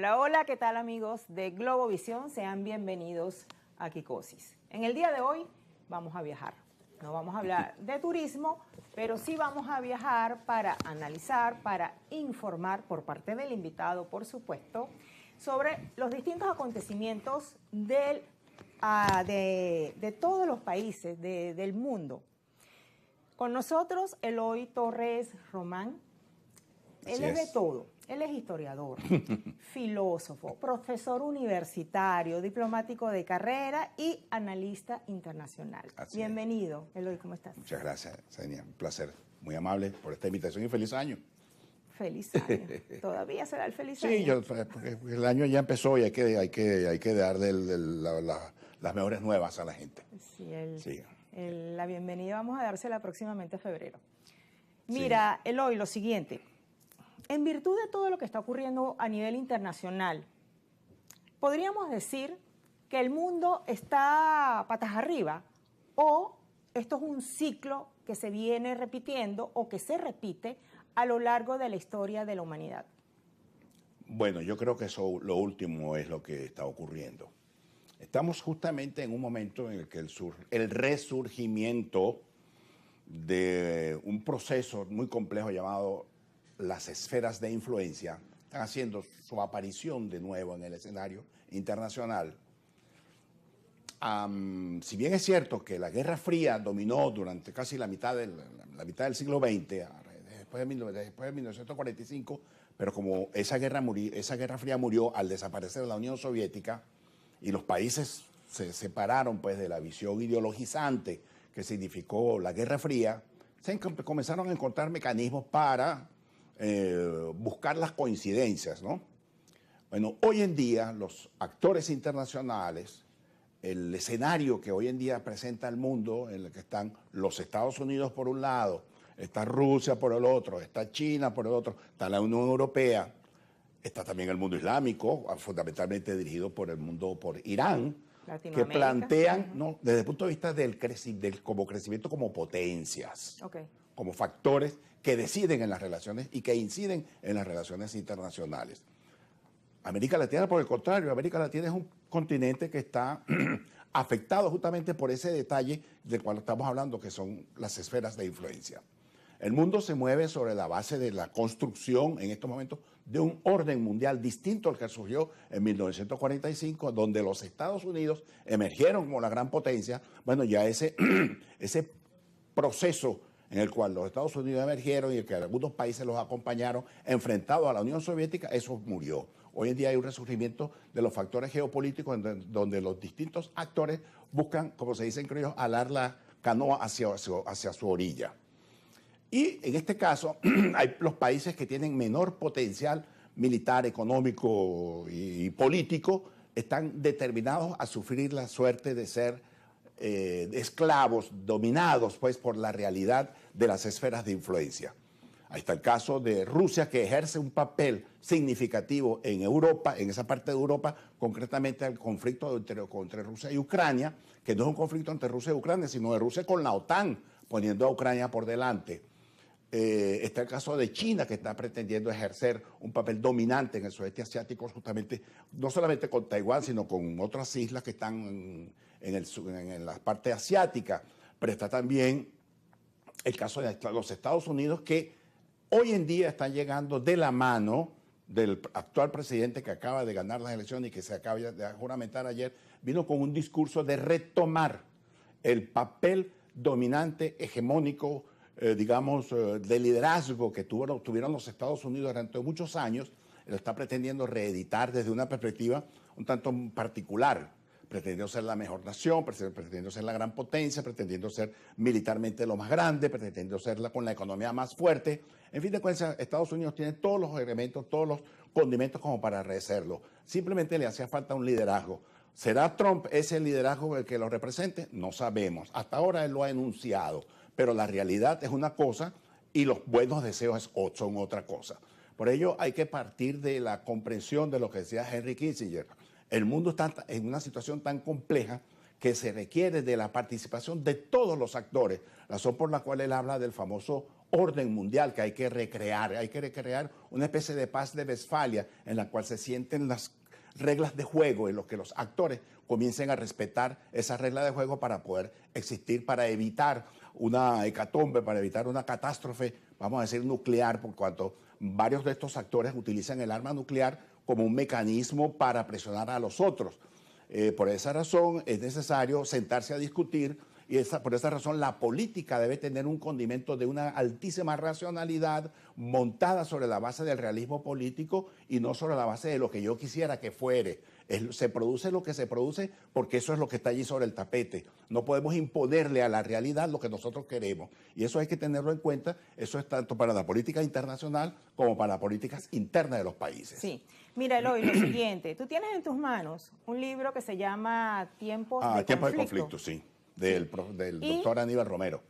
Hola, hola, ¿qué tal amigos de Globovisión? Sean bienvenidos a Kikosis. En el día de hoy vamos a viajar. No vamos a hablar de turismo, pero sí vamos a viajar para analizar, para informar por parte del invitado, por supuesto, sobre los distintos acontecimientos de todos los países del mundo. Con nosotros Eloy Torres Román. Él es de todo. Él es historiador, filósofo, profesor universitario, diplomático de carrera y analista internacional. Bienvenido, Eloy, ¿cómo estás? Muchas gracias, Senia. Un placer. Muy amable por esta invitación y feliz año. Feliz año. ¿Todavía será el feliz año? Sí, porque el año ya empezó y hay que dar las mejores nuevas a la gente. Sí, la bienvenida vamos a dársela próximamente en febrero. Mira, sí. Eloy, lo siguiente. En virtud de todo lo que está ocurriendo a nivel internacional, ¿podríamos decir que el mundo está patas arriba o esto es un ciclo que se viene repitiendo o que se repite a lo largo de la historia de la humanidad? Bueno, yo creo que eso, lo último es lo que está ocurriendo. Estamos justamente en un momento en el que el resurgimiento de un proceso muy complejo llamado las esferas de influencia están haciendo su aparición de nuevo en el escenario internacional. Si bien es cierto que la Guerra Fría dominó durante casi la mitad del siglo XX, después de 1945, pero como esa Guerra Fría murió al desaparecer la Unión Soviética y los países se separaron pues, de la visión ideologizante que significó la Guerra Fría, comenzaron a encontrar mecanismos para buscar las coincidencias, ¿no? Bueno, hoy en día los actores internacionales, el escenario que hoy en día presenta el mundo, en el que están los Estados Unidos por un lado, está Rusia por el otro, está China por el otro, está la Unión Europea, está también el mundo islámico, fundamentalmente dirigido por Irán, que plantean, ¿no? Desde el punto de vista del crecimiento como potencias, como factores que deciden en las relaciones y que inciden en las relaciones internacionales. América Latina, por el contrario, América Latina es un continente que está afectado justamente por ese detalle del cual estamos hablando, que son las esferas de influencia. El mundo se mueve sobre la base de la construcción, en estos momentos, de un orden mundial distinto al que surgió en 1945, donde los Estados Unidos emergieron como la gran potencia. Bueno, ya ese proceso en el cual los Estados Unidos emergieron y en que algunos países los acompañaron, enfrentados a la Unión Soviética, eso murió. Hoy en día hay un resurgimiento de los factores geopolíticos donde los distintos actores buscan, como se dice en criollo, alar la canoa hacia su orilla. Y en este caso, hay los países que tienen menor potencial militar, económico y político, están determinados a sufrir la suerte de ser esclavos, dominados pues, por la realidad de las esferas de influencia. Ahí está el caso de Rusia, que ejerce un papel significativo en Europa, en esa parte de Europa, concretamente el conflicto entre Rusia y Ucrania, que no es un conflicto entre Rusia y Ucrania, sino de Rusia con la OTAN, poniendo a Ucrania por delante. Está el caso de China, que está pretendiendo ejercer un papel dominante en el sudeste asiático, justamente, no solamente con Taiwán, sino con otras islas que están en la parte asiática. Pero está también el caso de los Estados Unidos, que hoy en día están llegando de la mano del actual presidente que acaba de ganar las elecciones y que se acaba de juramentar ayer, vino con un discurso de retomar el papel dominante, hegemónico, digamos, de liderazgo que tuvieron los Estados Unidos durante muchos años. Lo está pretendiendo reeditar desde una perspectiva un tanto particular, pretendiendo ser la mejor nación, pretendiendo ser la gran potencia, pretendiendo ser militarmente lo más grande, pretendiendo ser con la economía más fuerte. En fin de cuentas, Estados Unidos tiene todos los elementos, todos los condimentos como para rehacerlo. Simplemente le hacía falta un liderazgo. ¿Será Trump ese liderazgo el que lo represente? No sabemos. Hasta ahora él lo ha enunciado, pero la realidad es una cosa y los buenos deseos son otra cosa. Por ello hay que partir de la comprensión de lo que decía Henry Kissinger. El mundo está en una situación tan compleja que se requiere de la participación de todos los actores, razón por la cual él habla del famoso orden mundial que hay que recrear una especie de paz de Westfalia en la cual se sienten las reglas de juego en los que los actores comiencen a respetar esas reglas de juego para poder existir, para evitar una hecatombe, para evitar una catástrofe, vamos a decir, nuclear, por cuanto varios de estos actores utilizan el arma nuclear como un mecanismo para presionar a los otros. Por esa razón es necesario sentarse a discutir y por esa razón la política debe tener un condimento de una altísima racionalidad montada sobre la base del realismo político y no sobre la base de lo que yo quisiera que fuere. Se produce lo que se produce porque eso es lo que está allí sobre el tapete. No podemos imponerle a la realidad lo que nosotros queremos. Y eso hay que tenerlo en cuenta. Eso es tanto para la política internacional como para las políticas internas de los países. Sí. Mira, Eloy, lo siguiente. Tú tienes en tus manos un libro que se llama Tiempos de Conflicto. Tiempos de Conflicto, sí. Del doctor Aníbal Romero.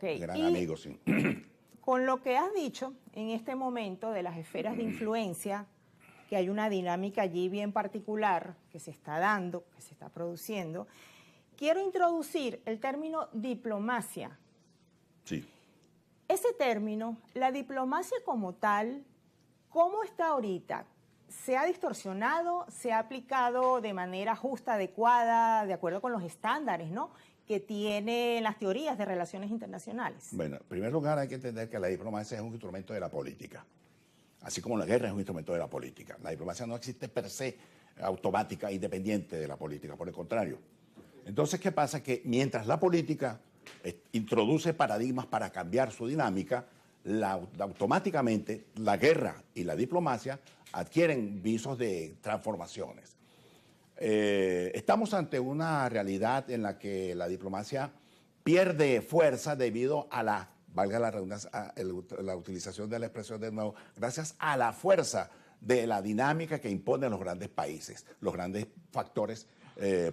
Gran amigo, sí. Con lo que has dicho en este momento de las esferas de influencia, que hay una dinámica allí bien particular que se está dando, que se está produciendo, quiero introducir el término diplomacia. Sí. Ese término, la diplomacia como tal, ¿cómo está ahorita? ¿Se ha distorsionado? ¿Se ha aplicado de manera justa, adecuada, de acuerdo con los estándares, ¿no?, que tienen las teorías de relaciones internacionales? Bueno, en primer lugar hay que entender que la diplomacia es un instrumento de la política, así como la guerra es un instrumento de la política. La diplomacia no existe per se automática, independiente de la política, por el contrario. Entonces, ¿qué pasa? Que mientras la política introduce paradigmas para cambiar su dinámica, automáticamente la guerra y la diplomacia adquieren visos de transformaciones. Estamos ante una realidad en la que la diplomacia pierde fuerza debido a la, valga la redundancia, la utilización de la expresión de nuevo, gracias a la fuerza de la dinámica que imponen los grandes países, los grandes factores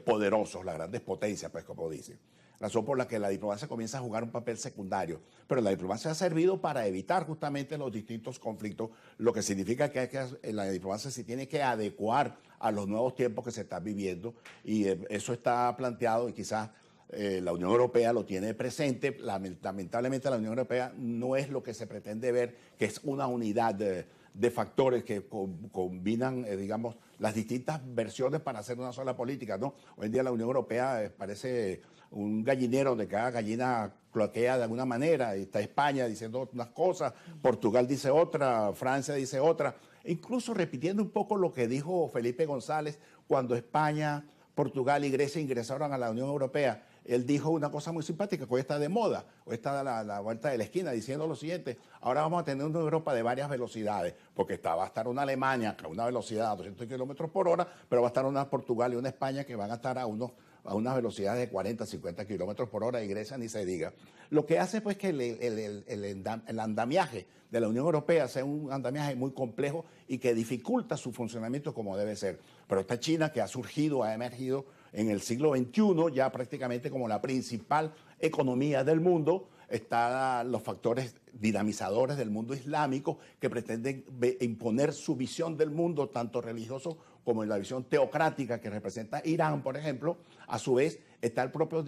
poderosos, las grandes potencias, pues como dicen. Razón por la que la diplomacia comienza a jugar un papel secundario. Pero la diplomacia ha servido para evitar justamente los distintos conflictos, lo que significa que la diplomacia se tiene que adecuar a los nuevos tiempos que se están viviendo y eso está planteado y quizás la Unión Europea lo tiene presente. Lamentablemente la Unión Europea no es lo que se pretende ver, que es una unidad de factores que combinan, digamos, las distintas versiones para hacer una sola política, ¿no? Hoy en día la Unión Europea parece un gallinero donde cada gallina cloquea de alguna manera, y está España diciendo unas cosas, Portugal dice otra, Francia dice otra, incluso repitiendo un poco lo que dijo Felipe González cuando España, Portugal y Grecia ingresaron a la Unión Europea. Él dijo una cosa muy simpática, que hoy está de moda, hoy está a la vuelta de la esquina, diciendo lo siguiente: ahora vamos a tener una Europa de varias velocidades, porque va a estar una Alemania a una velocidad de 200 kilómetros por hora, pero va a estar una Portugal y una España que van a estar a unas velocidades de 40, 50 kilómetros por hora, y Grecia ni se diga. Lo que hace pues que el andamiaje de la Unión Europea sea un andamiaje muy complejo y que dificulta su funcionamiento como debe ser. Pero está China, que ha surgido, ha emergido en el siglo XXI ya prácticamente como la principal economía del mundo. Están los factores dinamizadores del mundo islámico que pretenden imponer su visión del mundo, tanto religioso como en la visión teocrática que representa Irán, por ejemplo. A su vez está el propio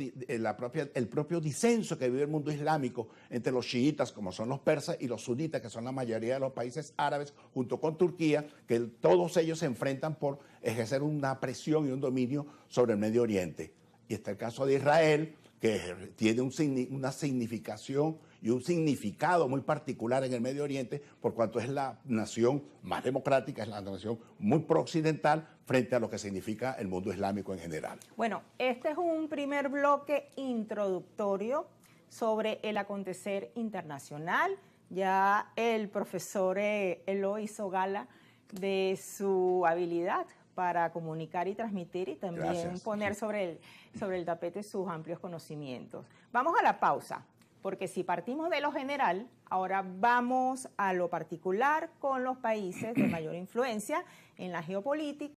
disenso que vive el mundo islámico entre los chiitas, como son los persas, y los sunitas, que son la mayoría de los países árabes, junto con Turquía, que todos ellos se enfrentan por ejercer una presión y un dominio sobre el Medio Oriente. Y está el caso de Israel, que tiene una significación y un significado muy particular en el Medio Oriente, por cuanto es la nación más democrática, es la nación muy prooccidental frente a lo que significa el mundo islámico en general. Bueno, este es un primer bloque introductorio sobre el acontecer internacional. Ya el profesor Eloy hizo gala de su habilidad para comunicar y transmitir y también poner sobre el tapete sus amplios conocimientos. Vamos a la pausa, porque si partimos de lo general, ahora vamos a lo particular con los países de mayor influencia en la geopolítica